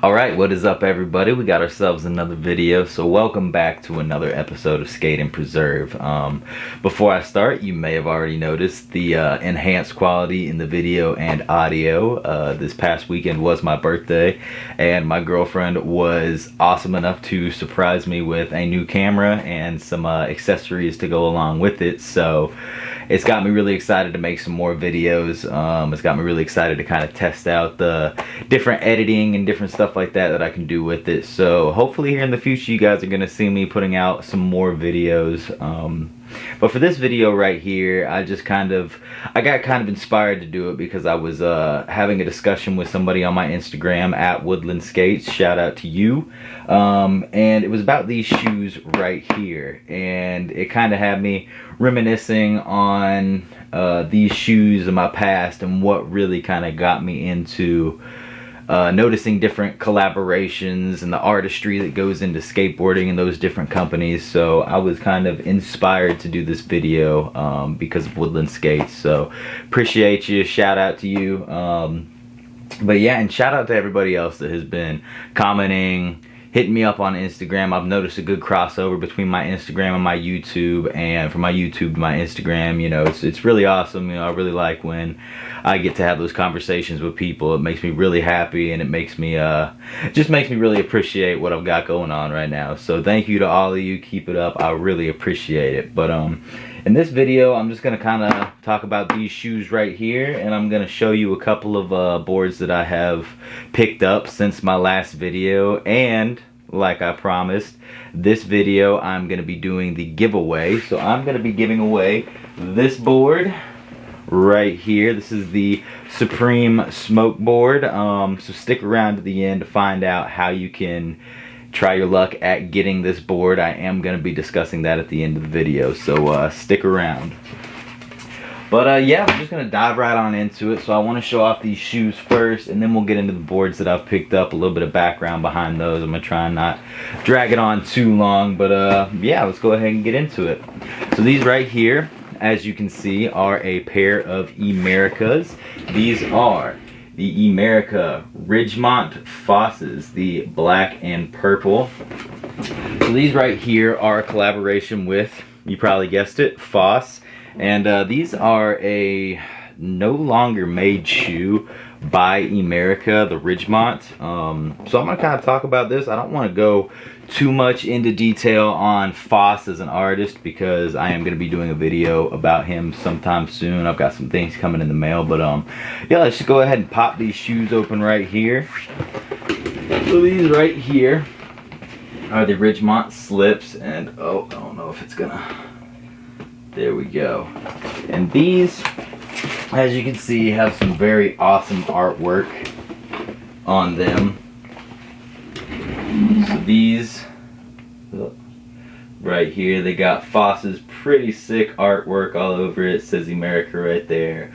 Alright, what is up everybody? We got ourselves another video, so welcome back to another episode of Skate and Preserve. Before I start, you may have already noticed the enhanced quality in the video and audio. This past weekend was my birthday, and my girlfriend was awesome enough to surprise me with a new camera and some accessories to go along with it, so it's got me really excited to make some more videos. It's got me really excited to kind of test out the different editing and different stuff like that I can do with it. So hopefully here in the future you guys are going to see me putting out some more videos. But for this video right here, I got kind of inspired to do it because I was having a discussion with somebody on my Instagram at Woodland Skates. Shout out to you. And it was about these shoes right here, and it kind of had me reminiscing on these shoes in my past and what really kind of got me into noticing different collaborations and the artistry that goes into skateboarding and those different companies. So I was kind of inspired to do this video because of Woodland Skates. So appreciate you, shout out to you. But yeah, and shout out to everybody else that has been commenting, hitting me up on Instagram. I've noticed a good crossover between my Instagram and my YouTube, and from my YouTube to my Instagram. You know, it's really awesome. You know, I really like when I get to have those conversations with people. It makes me really happy, and it makes me just makes me really appreciate what I've got going on right now. So thank you to all of you. Keep it up. I really appreciate it. But in this video, I'm just gonna kind of talk about these shoes right here, and I'm gonna show you a couple of boards that I have picked up since my last video. And like I promised, this video I'm gonna be doing the giveaway. So I'm gonna be giving away this board right here. This is the Supreme Smoke board. So stick around to the end to find out how you can try your luck at getting this board. I am going to be discussing that at the end of the video, so stick around. But yeah, I'm just going to dive right on into it. So I want to show off these shoes first, and then we'll get into the boards that I've picked up, a little bit of background behind those. I'm going to try and not drag it on too long, but yeah, let's go ahead and get into it. So these right here, as you can see, are a pair of Emericas. These are the Emerica Ridgemont FOSs, the black and purple. So these right here are a collaboration with, you probably guessed it, FOS. And these are a no longer made shoe by Emerica, the Ridgemont. So I'm going to kind of talk about this. I don't want to go too much into detail on FOS as an artist because I am going to be doing a video about him sometime soon. I've got some things coming in the mail, but yeah, let's just go ahead and pop these shoes open right here. So these right here are the Ridgemont slips, and oh, I don't know if it's gonna, there we go. And these, as you can see, have some very awesome artwork on them. So these right here, they got FOS's pretty sick artwork all over it. It says Emerica right there,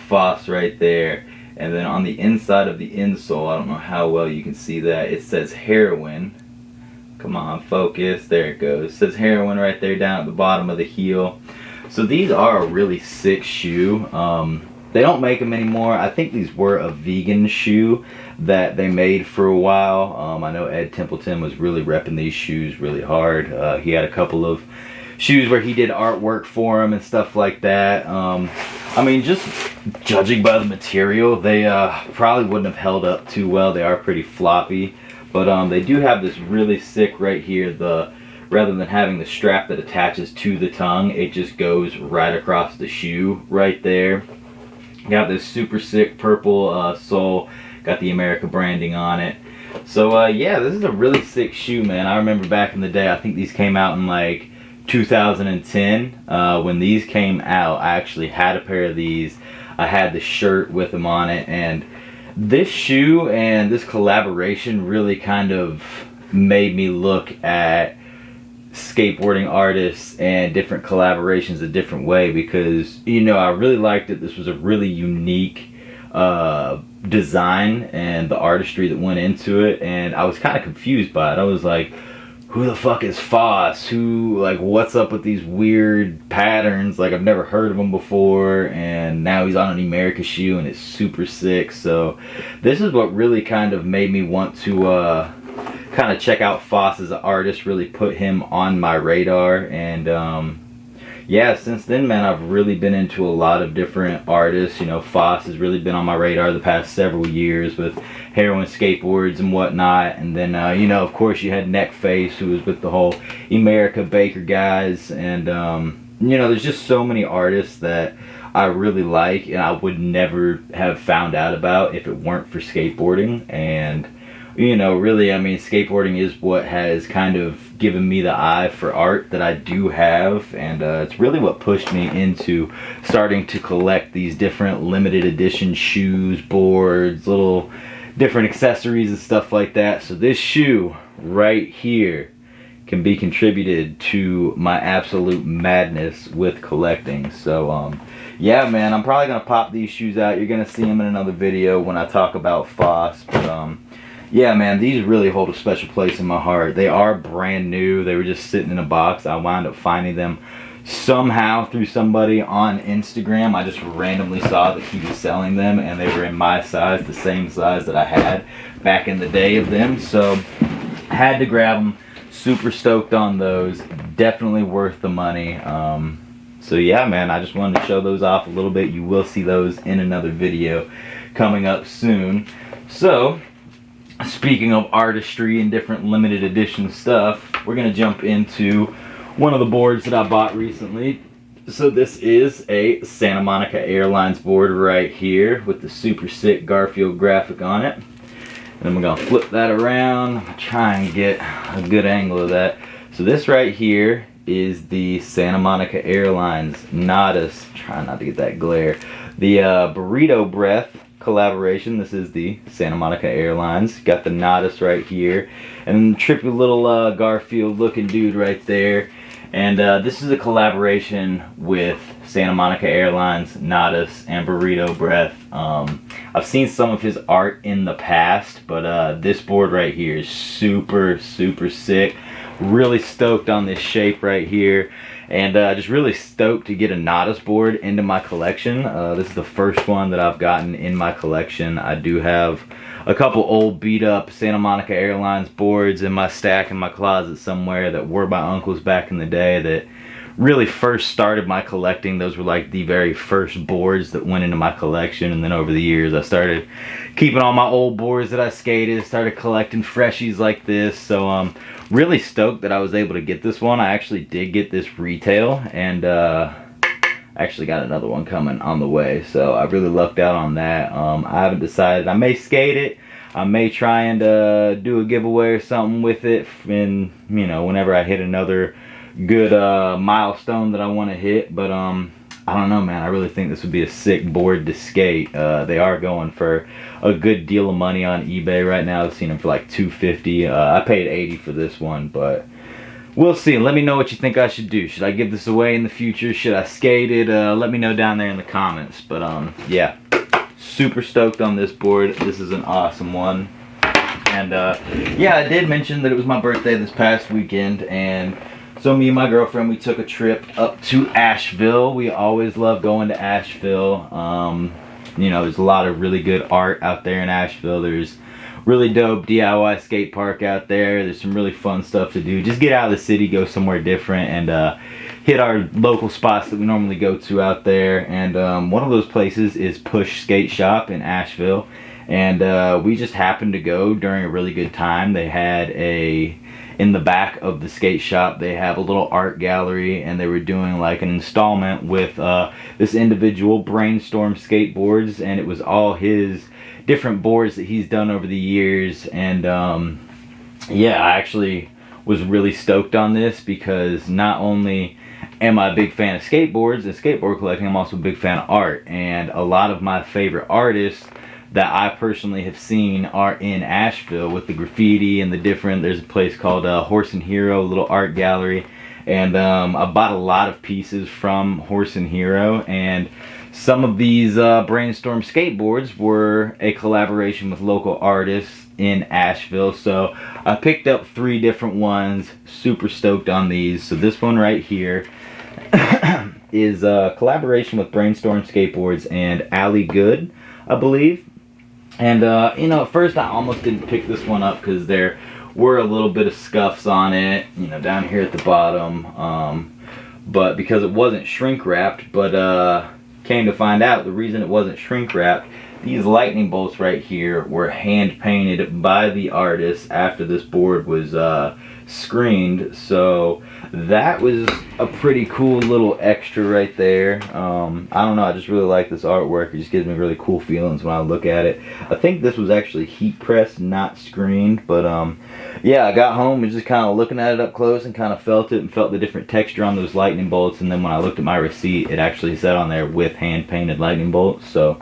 FOS right there, and then on the inside of the insole, I don't know how well you can see that, it says Heroin. Come on, focus, there it goes. It says Heroin right there down at the bottom of the heel. So these are a really sick shoe. They don't make them anymore. I think these were a vegan shoe that they made for a while. I know Ed Templeton was really repping these shoes really hard. He had a couple of shoes where he did artwork for them and stuff like that. I mean, just judging by the material, they probably wouldn't have held up too well. They are pretty floppy, but they do have this really sick right here. Rather than having the strap that attaches to the tongue, it just goes right across the shoe right there. Got this super sick purple sole, got the Emerica branding on it. So yeah, this is a really sick shoe, man. I remember back in the day, I think these came out in like 2010. When these came out, I actually had a pair of these. I had the shirt with them on it, and this shoe and this collaboration really kind of made me look at skateboarding artists and different collaborations a different way, because, you know, I really liked it. This was a really unique design and the artistry that went into it, and I was kind of confused by it. I was like, who the fuck is FOS? Who, like, what's up with these weird patterns? Like, I've never heard of him before, and now he's on an Emerica shoe, and it's super sick. So this is what really kind of made me want to kind of check out FOS as an artist, really put him on my radar. And yeah, since then, man, I've really been into a lot of different artists. You know, FOS has really been on my radar the past several years with heroin skateboards and whatnot. And then, you know, of course, you had Neckface, who was with the whole Emerica Baker guys. And, you know, there's just so many artists that I really like and I would never have found out about if it weren't for skateboarding. And, you know, really, I mean, skateboarding is what has kind of given me the eye for art that I do have, and it's really what pushed me into starting to collect these different limited edition shoes, boards, little different accessories and stuff like that. So this shoe right here can be contributed to my absolute madness with collecting. So yeah, man, I'm probably gonna pop these shoes out. You're gonna see them in another video when I talk about FOS. But yeah, man, these really hold a special place in my heart. They are brand new. They were just sitting in a box. I wound up finding them somehow through somebody on Instagram. I just randomly saw that he was selling them, and they were in my size, the same size that I had back in the day of them. So had to grab them. Super stoked on those. Definitely worth the money. So yeah, man, I just wanted to show those off a little bit. You will see those in another video coming up soon. So speaking of artistry and different limited edition stuff, we're gonna jump into one of the boards that I bought recently. So this is a Santa Monica Airlines board right here with the super sick Garfield graphic on it. And I'm gonna flip that around, try and get a good angle of that. So this right here is the Santa Monica Airlines Nodus, try not to get that glare, the Burrito Breath collaboration. This is the Santa Monica Airlines. Got the Nodus right here, and trippy little Garfield looking dude right there. And this is a collaboration with Santa Monica Airlines, Nodus, and Burrito Breath. I've seen some of his art in the past, but this board right here is super sick. Really stoked on this shape right here, and just really stoked to get a Nodus board into my collection. This is the first one that I've gotten in my collection. I do have a couple old beat up Santa Monica Airlines boards in my stack in my closet somewhere that were my uncle's back in the day that really first started my collecting. Those were like the very first boards that went into my collection, and then over the years I started keeping all my old boards that I skated, started collecting freshies like this. So really stoked that I was able to get this one. I actually did get this retail, and actually got another one coming on the way, so I really lucked out on that. I haven't decided. I may skate it, I may try and do a giveaway or something with it, and you know, whenever I hit another good milestone that I want to hit. But I don't know, man, I really think this would be a sick board to skate. They are going for a good deal of money on eBay right now. I've seen them for like $250. I paid $80 for this one, but we'll see. Let me know what you think I should do. Should I give this away in the future? Should I skate it? Let me know down there in the comments. But yeah, super stoked on this board. This is an awesome one. And yeah, I did mention that it was my birthday this past weekend, and so me and my girlfriend, we took a trip up to Asheville. We always love going to Asheville. You know, there's a lot of really good art out there in Asheville. There's really dope DIY skate park out there. There's some really fun stuff to do. Just get out of the city, go somewhere different, and hit our local spots that we normally go to out there. And one of those places is Push Skate Shop in Asheville. And we just happened to go during a really good time. They had in the back of the skate shop, they have a little art gallery, and they were doing like an installment with this individual, Brainstorm Skateboards, and it was all his different boards that he's done over the years. And yeah, I actually was really stoked on this because not only am I a big fan of skateboards and skateboard collecting, I'm also a big fan of art, and a lot of my favorite artists that I personally have seen are in Asheville with the graffiti and the different. There's a place called Horse and Hero, a little art gallery, and I bought a lot of pieces from Horse and Hero, and some of these Brainstorm skateboards were a collaboration with local artists in Asheville. So I picked up 3 different ones. Super stoked on these. So this one right here is a collaboration with Brainstorm Skateboards and Alley Good, I believe. And you know, at first I almost didn't pick this one up because there were a little bit of scuffs on it, you know, down here at the bottom. But because it wasn't shrink wrapped, but came to find out the reason it wasn't shrink wrapped, these lightning bolts right here were hand painted by the artist after this board was screened. So that was a pretty cool little extra right there. I don't know, I just really like this artwork. It just gives me really cool feelings when I look at it. I think this was actually heat pressed, not screened, but yeah, I got home and just kind of looking at it up close and kind of felt it and felt the different texture on those lightning bolts. And then when I looked at my receipt, it actually said on there with hand painted lightning bolts. So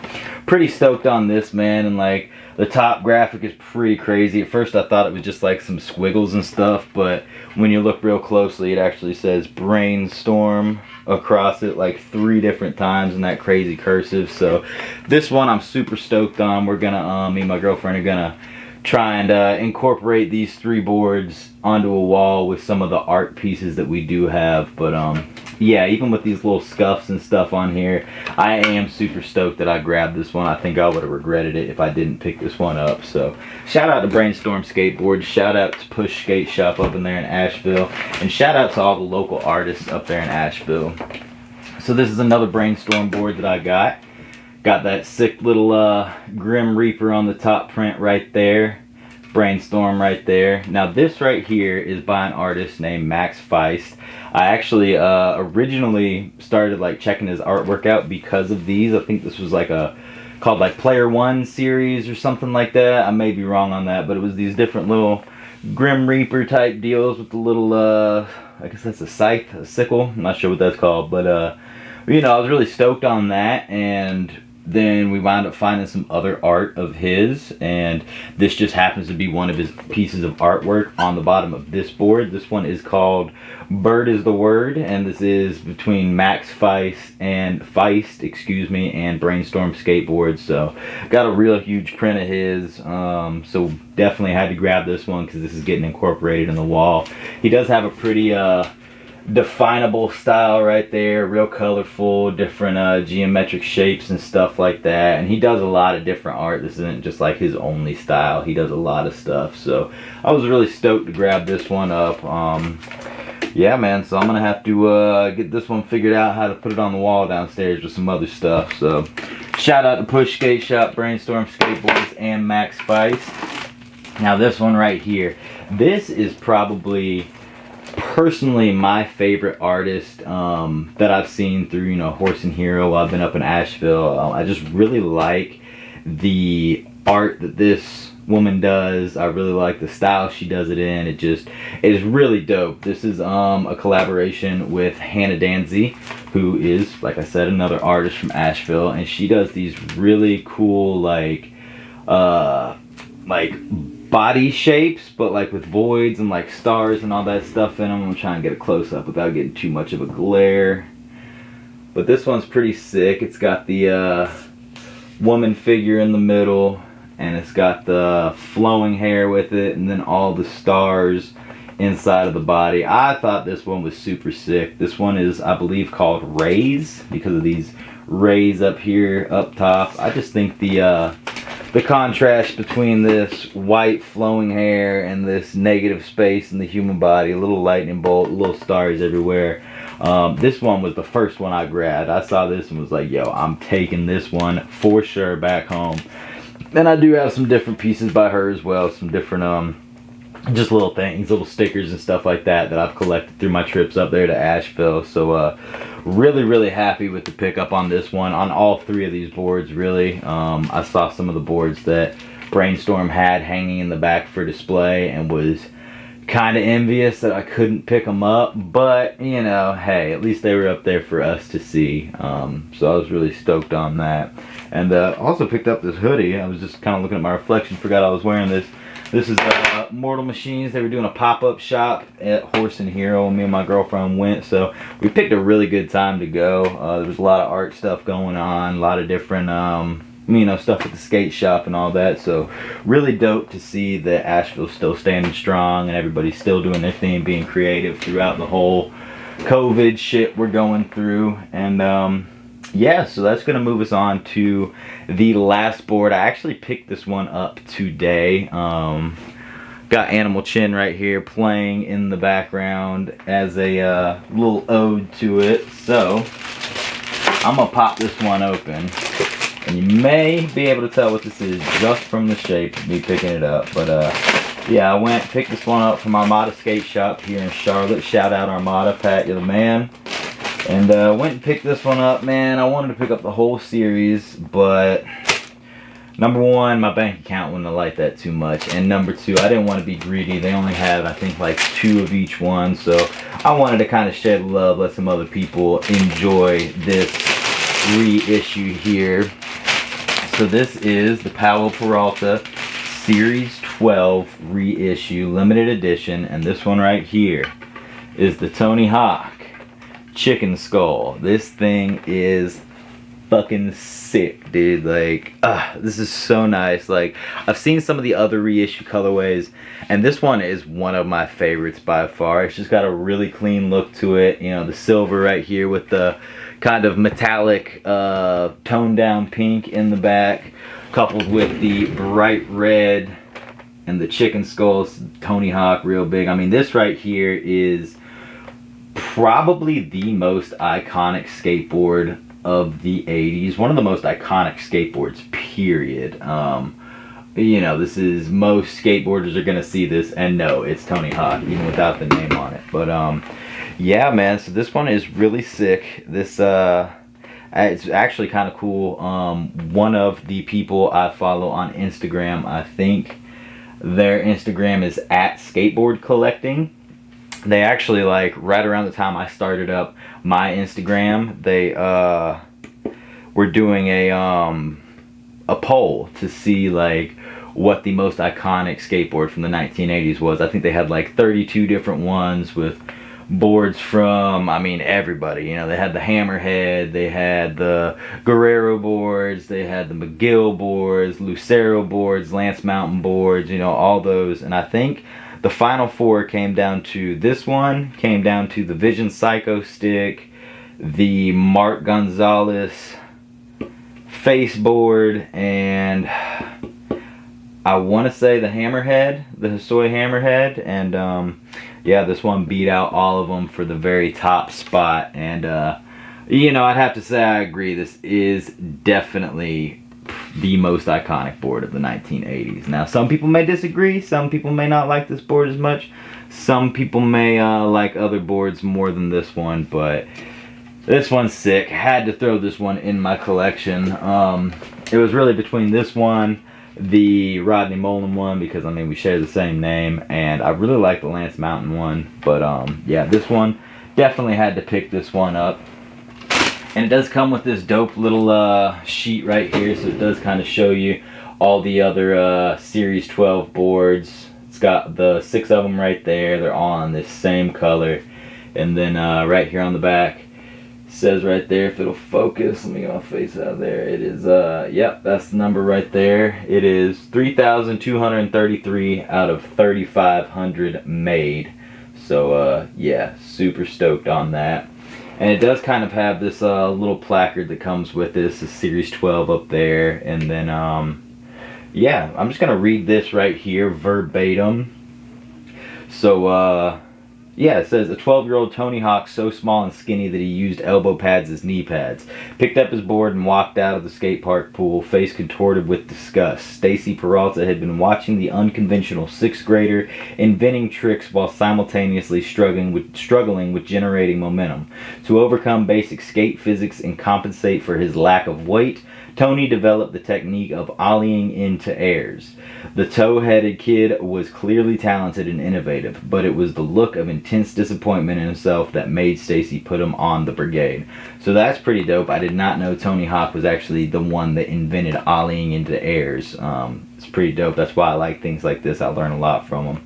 pretty stoked on this, man. And like, the top graphic is pretty crazy. At first I thought it was just like some squiggles and stuff, but when you look real closely, it actually says Brainstorm across it like 3 different times in that crazy cursive. So this one I'm super stoked on. We're gonna, me and my girlfriend are gonna try and incorporate these 3 boards onto a wall with some of the art pieces that we do have. But yeah, even with these little scuffs and stuff on here, I am super stoked that I grabbed this one. I think I would have regretted it if I didn't pick this one up. So shout out to Brainstorm Skateboards, shout out to Push Skate Shop up in there in Asheville, and shout out to all the local artists up there in Asheville. So this is another Brainstorm board that I got. Got that sick little Grim Reaper on the top print right there. Brainstorm right there. Now this right here is by an artist named Max Feist. I actually originally started like checking his artwork out because of these. I think this was like a called like Player One series or something like that. I may be wrong on that, but it was these different little Grim Reaper type deals with the little I guess that's a scythe, a sickle. I'm not sure what that's called, but you know, I was really stoked on that. And then we wound up finding some other art of his, and this just happens to be one of his pieces of artwork on the bottom of this board. This one is called Bird is the Word, and this is between Max Feist and Brainstorm Skateboards. So got a real huge print of his, so definitely had to grab this one because this is getting incorporated in the wall. He does have a pretty definable style right there, real colorful, different geometric shapes and stuff like that. And he does a lot of different art. This isn't just like his only style. He does a lot of stuff. So I was really stoked to grab this one up. Yeah, man, so I'm gonna have to get this one figured out, how to put it on the wall downstairs with some other stuff. So shout out to Push Skate Shop, Brainstorm Skateboards, and Max Feist. Now this one right here, this is probably personally my favorite artist that I've seen through, you know, Horse and Hero while I've been up in Asheville. I just really like the art that this woman does. I really like the style she does it in. It is really dope. This is a collaboration with Hannah Danzy, who is, like I said, another artist from Asheville, and she does these really cool like body shapes, but like with voids and like stars and all that stuff in them. I'm trying to get a close-up without getting too much of a glare. But this one's pretty sick. It's got the woman figure in the middle, and it's got the flowing hair with it, and then all the stars inside of the body. I thought this one was super sick. This one is, I believe, called Rays because of these rays up here, up top. I just think the contrast between this white flowing hair and this negative space in the human body, a little lightning bolt, little stars everywhere. This one was the first one I grabbed. I saw this and was like, yo, I'm taking this one for sure back home. And I do have some different pieces by her as well, some different just little things, little stickers and stuff like that that I've collected through my trips up there to Asheville. So really happy with the pickup on this one, on all 3 of these boards really. I saw some of the boards that Brainstorm had hanging in the back for display and was kind of envious that I couldn't pick them up, but you know, hey, at least they were up there for us to see. So I was really stoked on that. And also picked up this hoodie. I was just kind of looking at my reflection, forgot I was wearing this. This is Mortal Machines. They were doing a pop-up shop at Horse and Hero, and me and my girlfriend went, so we picked a really good time to go. There was a lot of art stuff going on, a lot of different you know, stuff at the skate shop and all that. So really dope to see that Asheville's still standing strong and everybody's still doing their thing, being creative throughout the whole COVID shit we're going through. And yeah, so that's gonna move us on to the last board. I actually picked this one up today. Got Animal Chin right here playing in the background as a little ode to it. So I'm gonna pop this one open, and you may be able to tell what this is just from the shape of me picking it up. But yeah, I went and picked this one up from Armada Skate Shop here in Charlotte. Shout out Armada, Pat, you're the man. And went and picked this one up, man. I wanted to pick up the whole series, but number one, my bank account wouldn't have liked that too much. And number two, I didn't want to be greedy. They only have, I think, like 2 of each one. So I wanted to kind of shed love, let some other people enjoy this reissue here. So this is the Powell Peralta Series 12 reissue, limited edition. And this one right here is the Tony Hawk Chicken Skull. This thing is fucking sick, dude. Like, this is so nice. Like, I've seen some of the other reissue colorways, and this one is one of my favorites by far. It's just got a really clean look to it. You know, the silver right here with the kind of metallic toned down pink in the back, coupled with the bright red and the chicken skulls, Tony Hawk, real big. I mean, this right here is probably the most iconic skateboard of the 80s. One of the most iconic skateboards, period. You know, this is, most skateboarders are gonna see this and know it's Tony Hawk, even without the name on it. But yeah, man, so this one is really sick. This it's actually kind of cool. One of the people I follow on Instagram, I think their Instagram is @skateboardcollecting. They actually, like, right around the time I started up my Instagram, they were doing a poll to see, like, what the most iconic skateboard from the 1980s was. I think they had like 32 different ones with boards from, I mean, everybody. You know, they had the Hammerhead, they had the Guerrero boards, they had the McGill boards, Lucero boards, Lance Mountain boards, you know, all those. And I think the final 4 came down to this one, came down to the Vision Psycho stick, the Mark Gonzalez face board, and I want to say the Hammerhead, the Hosoi Hammerhead. And yeah, this one beat out all of them for the very top spot. And you know, I'd have to say I agree. This is definitely the most iconic board of the 1980s. Now, some people may disagree. Some people may not like this board as much. Some people may like other boards more than this one, but this one's sick. Had to throw this one in my collection. It was really between this one, the Rodney Mullen one, because I mean we share the same name, and I really like the Lance Mountain one. But yeah, this one, definitely had to pick this one up. And it does come with this dope little sheet right here, so it does kind of show you all the other Series 12 boards. It's got the 6 of them right there. They're all on this same color. And then right here on the back, it says right there, if it'll focus, let me get my face out of there. It is, yep, that's the number right there. It is 3,233 out of 3,500 made. So yeah, super stoked on that. And it does kind of have this little placard that comes with this, the Series 12 up there. And then, yeah, I'm just going to read this right here verbatim. So, yeah, it says, a 12-year-old Tony Hawk so small and skinny that he used elbow pads as knee pads. Picked up his board and walked out of the skate park pool, face contorted with disgust. Stacy Peralta had been watching the unconventional 6th grader inventing tricks while simultaneously struggling with generating momentum. To overcome basic skate physics and compensate for his lack of weight, Tony developed the technique of ollieing into airs. The toe-headed kid was clearly talented and innovative, but it was the look of intense disappointment in himself that made Stacy put him on the brigade. So that's pretty dope. I did not know Tony Hawk was actually the one that invented ollieing into airs. It's pretty dope. That's why I like things like this. I learn a lot from him.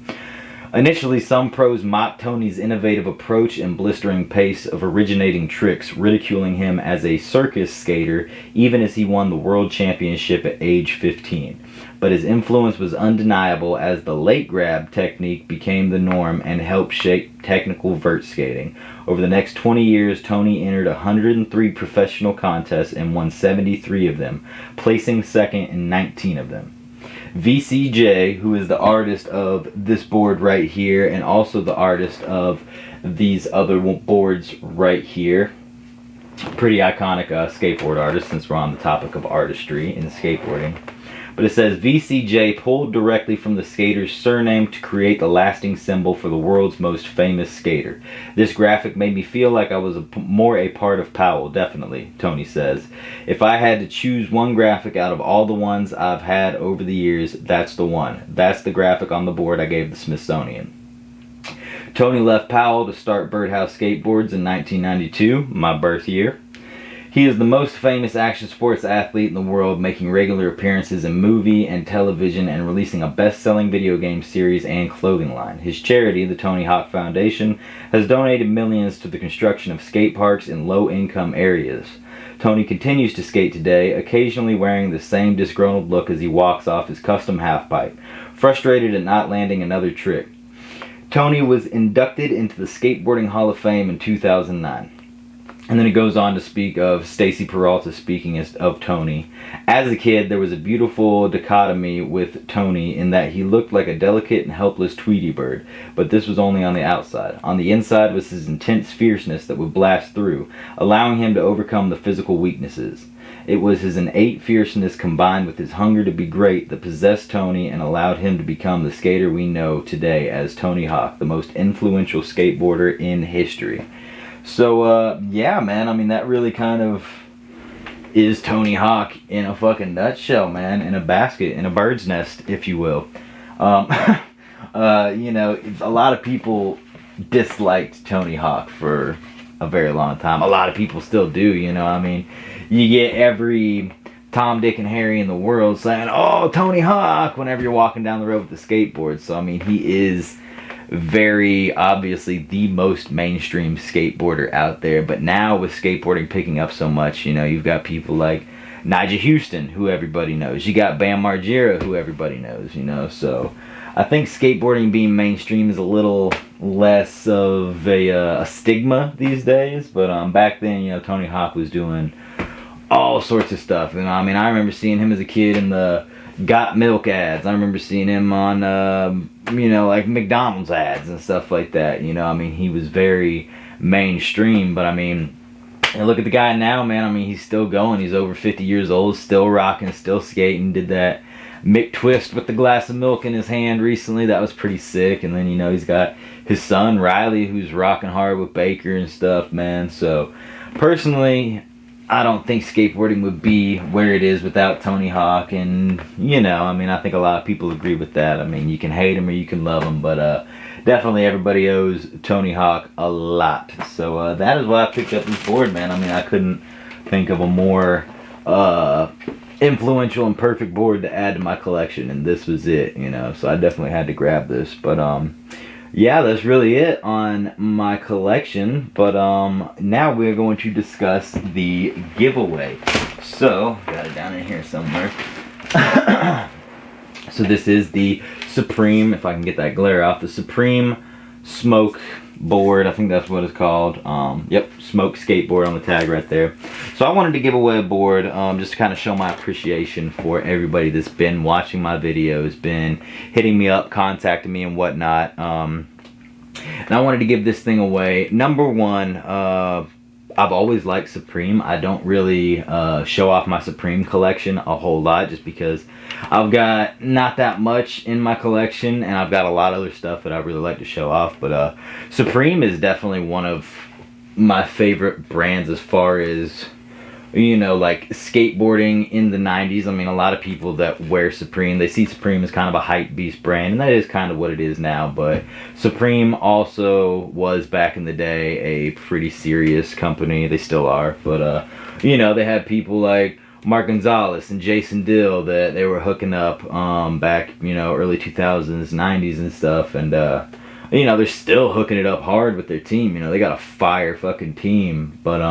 Initially, some pros mocked Tony's innovative approach and blistering pace of originating tricks, ridiculing him as a circus skater even as he won the world championship at age 15. But his influence was undeniable as the late grab technique became the norm and helped shape technical vert skating. Over the next 20 years, Tony entered 103 professional contests and won 73 of them, placing second in 19 of them. VCJ, who is the artist of this board right here and also the artist of these other boards right here, pretty iconic skateboard artist since we're on the topic of artistry in skateboarding. But it says VCJ pulled directly from the skater's surname to create the lasting symbol for the world's most famous skater. This graphic made me feel like I was more a part of Powell, definitely, Tony says. If I had to choose one graphic out of all the ones I've had over the years, that's the one. That's the graphic on the board I gave the Smithsonian. Tony left Powell to start Birdhouse Skateboards in 1992, my birth year. He is the most famous action sports athlete in the world, making regular appearances in movie and television and releasing a best-selling video game series and clothing line. His charity, the Tony Hawk Foundation, has donated millions to the construction of skate parks in low-income areas. Tony continues to skate today, occasionally wearing the same disgruntled look as he walks off his custom halfpipe, frustrated at not landing another trick. Tony was inducted into the Skateboarding Hall of Fame in 2009. And then it goes on to speak of Stacy Peralta speaking of Tony. As a kid, there was a beautiful dichotomy with Tony in that he looked like a delicate and helpless Tweety bird, but this was only on the outside. On the inside was his intense fierceness that would blast through, allowing him to overcome the physical weaknesses. It was his innate fierceness combined with his hunger to be great that possessed Tony and allowed him to become the skater we know today as Tony Hawk, the most influential skateboarder in history. So, yeah, man, I mean, that really kind of is Tony Hawk in a fucking nutshell, man, in a basket, in a bird's nest, if you will. You know, a lot of people disliked Tony Hawk for a very long time. A lot of people still do, you know, I mean, you get every Tom, Dick, and Harry in the world saying, oh, Tony Hawk, whenever you're walking down the road with the skateboard. So, I mean, he is very obviously the most mainstream skateboarder out there. But now with skateboarding picking up so much, you know, you've got people like Nigel Houston, who everybody knows. You got Bam Margera, who everybody knows, you know. So I think skateboarding being mainstream is a little less of a stigma these days. But back then, you know, Tony Hawk was doing all sorts of stuff. And I mean, I remember seeing him as a kid in the Got Milk ads. I remember seeing him on, you know, like McDonald's ads and stuff like that. You know, I mean, he was very mainstream, but I mean, and look at the guy now, man. I mean, he's still going. He's over 50 years old, still rocking, still skating. Did that Mick twist with the glass of milk in his hand recently. That was pretty sick. And then, you know, he's got his son, Riley, who's rocking hard with Baker and stuff, man. So, personally, I don't think skateboarding would be where it is without Tony Hawk, and, you know, I mean, I think a lot of people agree with that. I mean, you can hate him or you can love him, but definitely everybody owes Tony Hawk a lot. So that is why I picked up this board, man. I mean, I couldn't think of a more influential and perfect board to add to my collection, and this was it, you know, so I definitely had to grab this. But yeah, that's really it on my collection. But now we're going to discuss the giveaway. So, got it down in here somewhere. So this is the Supreme, if I can get that glare off, the Supreme Smoke board. I think that's what it's called. Yep, Smoke skateboard on the tag right there. So I wanted to give away a board just to kind of show my appreciation for everybody that's been watching my videos, been hitting me up, contacting me and whatnot. And I wanted to give this thing away. Number one, I've always liked Supreme. I don't really show off my Supreme collection a whole lot just because I've got not that much in my collection and I've got a lot of other stuff that I really like to show off. But Supreme is definitely one of my favorite brands as far as, you know, like skateboarding in the 90s. I mean, a lot of people that wear Supreme, they see Supreme as kind of a hype beast brand, and that is kind of what it is now. But Supreme also was back in the day a pretty serious company. They still are, but you know, they had people like Mark Gonzalez and Jason Dill that they were hooking up back, you know, early 2000s, 90s and stuff. And, you know, they're still hooking it up hard with their team. You know, they got a fire fucking team. But,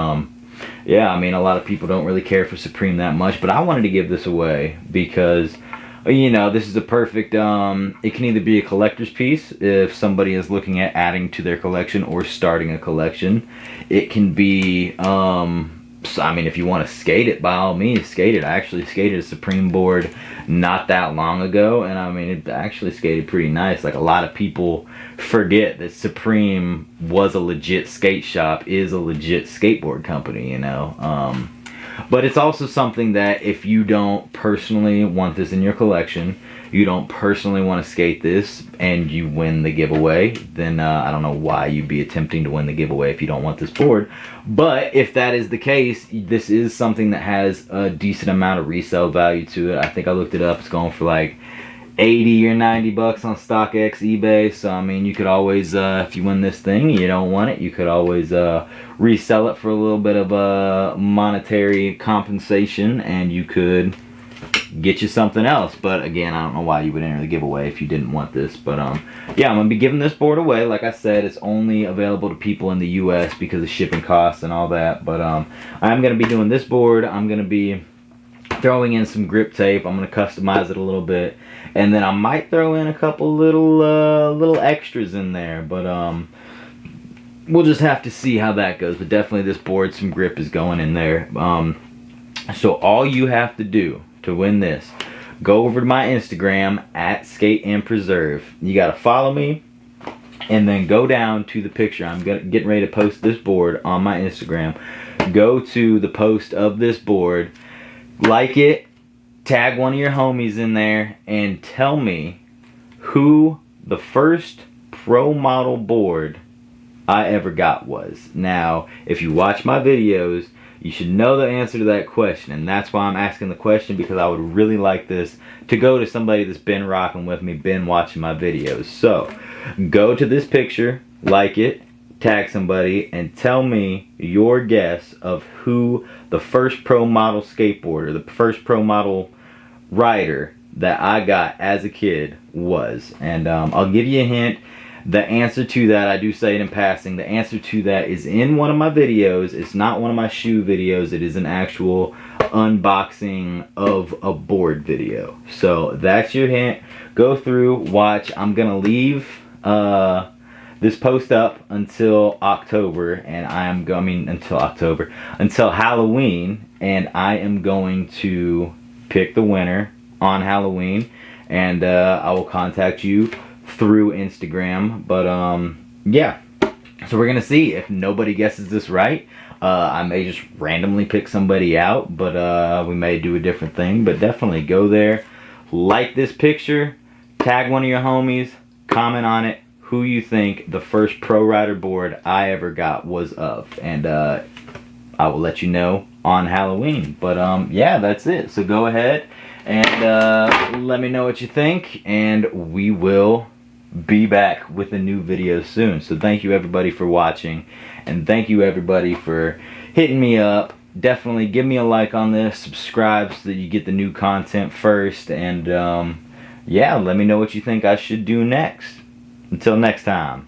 yeah, I mean, a lot of people don't really care for Supreme that much. But I wanted to give this away because, you know, this is a perfect, it can either be a collector's piece if somebody is looking at adding to their collection or starting a collection. It can be, so, I mean, if you want to skate it, by all means, skate it. I actually skated a Supreme board not that long ago, and I mean, it actually skated pretty nice. Like, a lot of people forget that Supreme was a legit skate shop, is a legit skateboard company, you know. But it's also something that if you don't personally want this in your collection, you don't personally want to skate this, and you win the giveaway, then I don't know why you'd be attempting to win the giveaway if you don't want this board. But if that is the case, this is something that has a decent amount of resale value to it. I think I looked it up. It's going for like 80 or 90 bucks on StockX, eBay. So I mean, you could always, if you win this thing and you don't want it, you could always resell it for a little bit of a monetary compensation, and you could get you something else. But again, I don't know why you would enter the giveaway if you didn't want this. But yeah, I'm gonna be giving this board away. Like I said, it's only available to people in the US because of shipping costs and all that. But I'm gonna be doing this board. I'm gonna be throwing in some grip tape. I'm gonna customize it a little bit, and then I might throw in a couple little extras in there. But we'll just have to see how that goes. But definitely this board, some grip is going in there. So all you have to do to win this, go over to my Instagram at Skate and Preserve. You gotta follow me, and then go down to the picture. I'm getting ready to post this board on my Instagram. Go to the post of this board, like it, tag one of your homies in there, and tell me who the first pro model board I ever got was. Now, if you watch my videos, you should know the answer to that question, and that's why I'm asking the question, because I would really like this to go to somebody that's been rocking with me, been watching my videos. So, go to this picture, like it, tag somebody, and tell me your guess of who the first pro model skateboarder, the first pro model rider that I got as a kid was. And I'll give you a hint. The answer to that, I do say it in passing, the answer to that is in one of my videos. It's not one of my shoe videos. It is an actual unboxing of a board video. So that's your hint. Go through, watch. I'm going to leave this post up until October, and until Halloween, and I am going to pick the winner on Halloween, and I will contact you through Instagram. But yeah, so we're gonna see. If nobody guesses this right, I may just randomly pick somebody out, but we may do a different thing. But definitely go there, like this picture, tag one of your homies, comment on it who you think the first pro rider board I ever got was of, and I will let you know on Halloween. But yeah, that's it. So go ahead and let me know what you think, and we will be back with a new video soon. So thank you everybody for watching, and thank you everybody for hitting me up. Definitely give me a like on this, subscribe so that you get the new content first, and yeah, let me know what you think I should do next. Until next time.